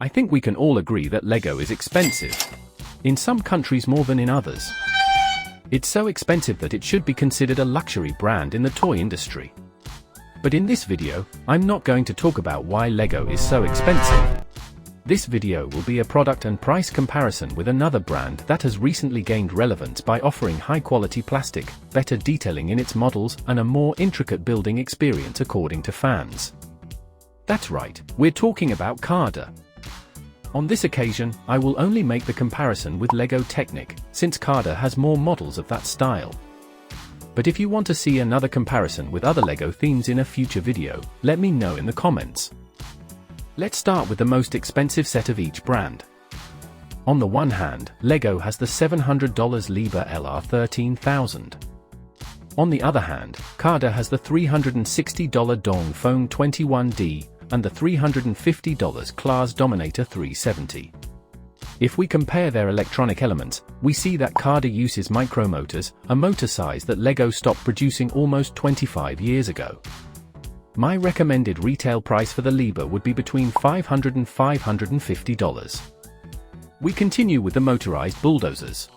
I think we can all agree that Lego is expensive. In some countries more than in others. It's so expensive that it should be considered a luxury brand in the toy industry. But in this video, I'm not going to talk about why Lego is so expensive. This video will be a product and price comparison with another brand that has recently gained relevance by offering high-quality plastic, better detailing in its models, and a more intricate building experience according to fans. That's right, we're talking about Carder. On this occasion, I will only make the comparison with Lego Technic, since Carder has more models of that style. But if you want to see another comparison with other Lego themes in a future video, let me know in the comments. Let's start with the most expensive set of each brand. On the one hand, Lego has the $700 Liebherr LR13000. On the other hand, Carder has the $360 Dongfeng 21D, and the $350 Claas Dominator 370. If we compare their electronic elements, we see that Carder uses micromotors, a motor size that Lego stopped producing almost 25 years ago. My recommended retail price for the Liebherr would be between $500 and $550. We continue with the motorized bulldozers.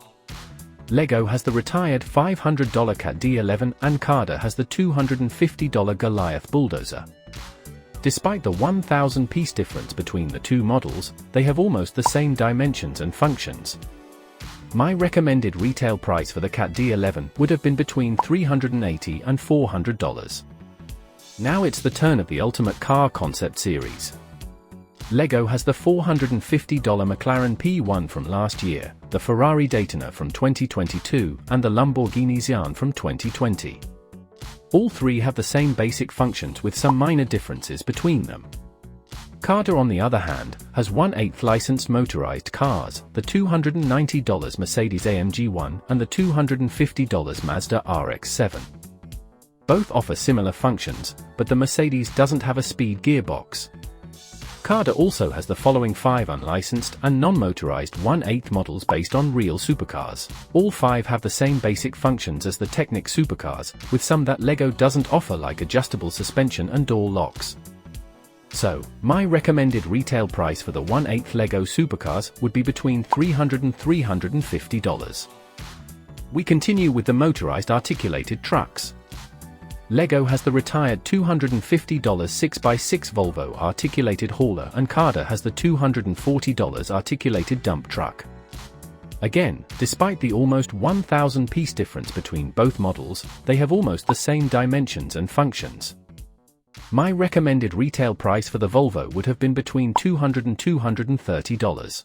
Lego has the retired $500 Cat D11 and Carder has the $250 Goliath bulldozer. Despite the 1,000-piece difference between the two models, they have almost the same dimensions and functions. My recommended retail price for the Cat D11 would have been between $380 and $400. Now it's the turn of the ultimate car concept series. Lego has the $450 McLaren P1 from last year, the Ferrari Daytona from 2022, and the Lamborghini Sián from 2020. All three have the same basic functions with some minor differences between them. Carder, on the other hand, has 1/8 licensed motorized cars, the $290 Mercedes-AMG 1 and the $250 Mazda RX-7. Both offer similar functions, but the Mercedes doesn't have a speed gearbox. Carder also has the following 5 unlicensed and non-motorized 1/8 models based on real supercars. All 5 have the same basic functions as the Technic supercars, with some that Lego doesn't offer, like adjustable suspension and door locks. So, my recommended retail price for the 1/8 Lego supercars would be between $300 and $350. We continue with the motorized articulated trucks. Lego has the retired $250 6x6 Volvo articulated hauler and Carder has the $240 articulated dump truck. Again, despite the almost 1,000-piece difference between both models, they have almost the same dimensions and functions. My recommended retail price for the Volvo would have been between $200 and $230.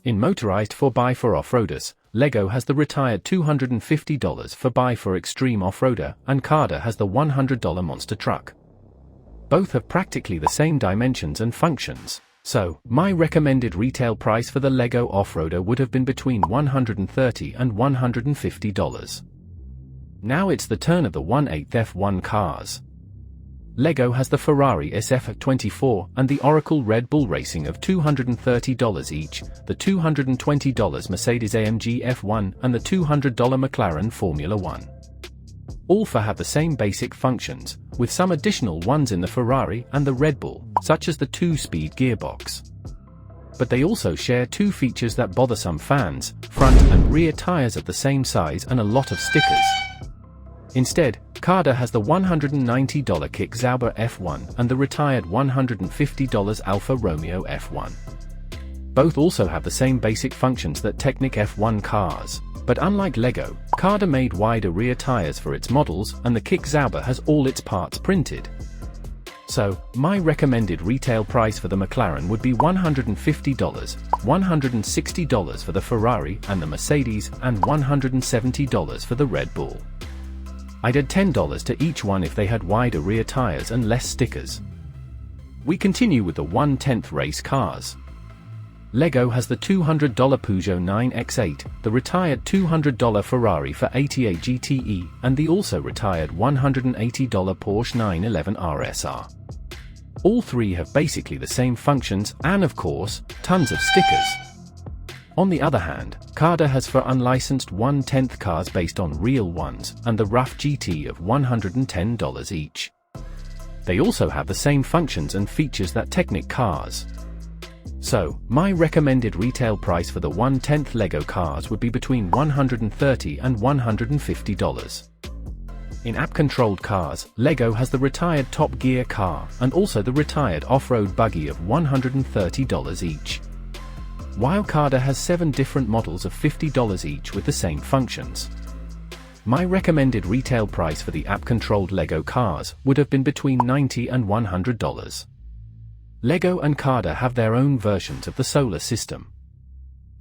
In motorized 4x for off-roaders, Lego has the retired $250 4x for extreme off-roader, and Carder has the $100 monster truck. Both have practically the same dimensions and functions, so my recommended retail price for the Lego off-roader would have been between $130 and $150. Now it's the turn of the 1/8 F1 cars. Lego has the Ferrari SF24 and the Oracle Red Bull Racing of $230 each, the $220 Mercedes-AMG F1 and the $200 McLaren Formula 1. All 4 have the same basic functions, with some additional ones in the Ferrari and the Red Bull, such as the 2-speed gearbox. But they also share 2 features that bother some fans: front and rear tires of the same size and a lot of stickers. Instead, Carder has the $190 Kick Zauber F1 and the retired $150 Alfa Romeo F1. Both also have the same basic functions that Technic F1 cars, but unlike Lego, Carder made wider rear tires for its models and the Kick Zauber has all its parts printed. So, my recommended retail price for the McLaren would be $150, $160 for the Ferrari and the Mercedes, and $170 for the Red Bull. I'd add $10 to each one if they had wider rear tires and less stickers. We continue with the 1/10 race cars. Lego has the $200 Peugeot 9X8, the retired $200 Ferrari 488 GTE, and the also retired $180 Porsche 911 RSR. All 3 have basically the same functions and, of course, tons of stickers. On the other hand, Carder has 4 unlicensed 1/10 cars based on real ones, and the RUF GT of $110 each. They also have the same functions and features that Technic cars. So, my recommended retail price for the 1/10 LEGO cars would be between $130 and $150. In app-controlled cars, LEGO has the retired Top Gear car, and also the retired off-road buggy of $130 each. While CADA has 7 different models of $50 each with the same functions. My recommended retail price for the app-controlled LEGO cars would have been between $90 and $100. LEGO and CADA have their own versions of the solar system.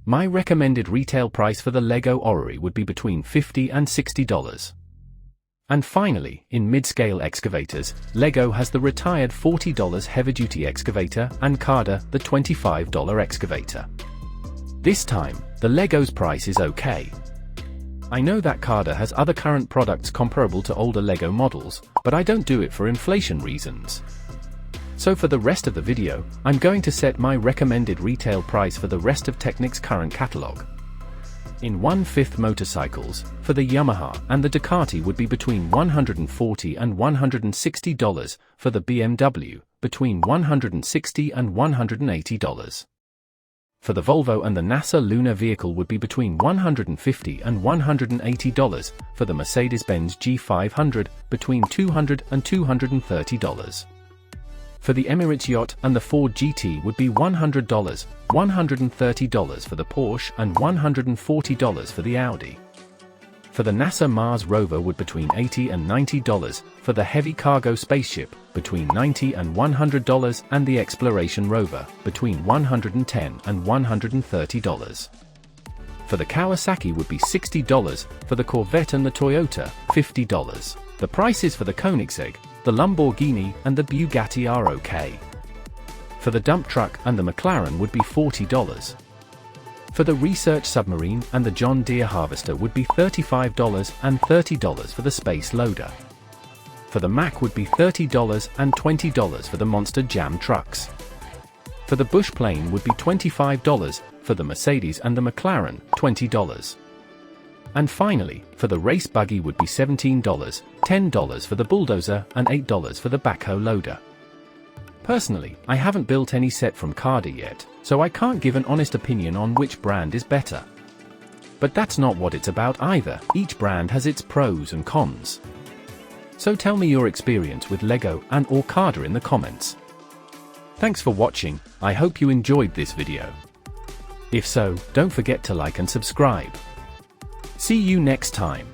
My recommended retail price for the LEGO Orrery would be between $50 and $60. And finally, in mid-scale excavators, LEGO has the retired $40 heavy-duty excavator and CADA the $25 excavator. This time, the LEGO's price is okay. I know that CADA has other current products comparable to older LEGO models, but I don't do it for inflation reasons. So for the rest of the video, I'm going to set my recommended retail price for the rest of Technic's current catalog. In 1/5 motorcycles, for the Yamaha and the Ducati would be between $140 and $160, for the BMW, between $160 and $180. For the Volvo and the NASA lunar vehicle would be between $150 and $180, for the Mercedes-Benz G500, between $200 and $230. For the Emirates Yacht and the Ford GT would be $100, $130 for the Porsche and $140 for the Audi. For the NASA Mars rover would between $80 and $90, for the heavy cargo spaceship, between $90 and $100 and the exploration rover, between $110 and $130. For the Kawasaki would be $60, for the Corvette and the Toyota, $50. The prices for the Koenigsegg, the Lamborghini and the Bugatti are okay. For the dump truck and the McLaren would be $40. For the research submarine and the John Deere harvester would be $35 and $30 for the space loader. For the Mack would be $30 and $20 for the Monster Jam trucks. For the Bush plane would be $25, for the Mercedes and the McLaren, $20. And finally, for the race buggy would be $17, $10 for the bulldozer and $8 for the backhoe loader. Personally, I haven't built any set from CADA yet, so I can't give an honest opinion on which brand is better. But that's not what it's about either, each brand has its pros and cons. So tell me your experience with LEGO and or CADA in the comments. Thanks for watching, I hope you enjoyed this video. If so, don't forget to like and subscribe. See you next time.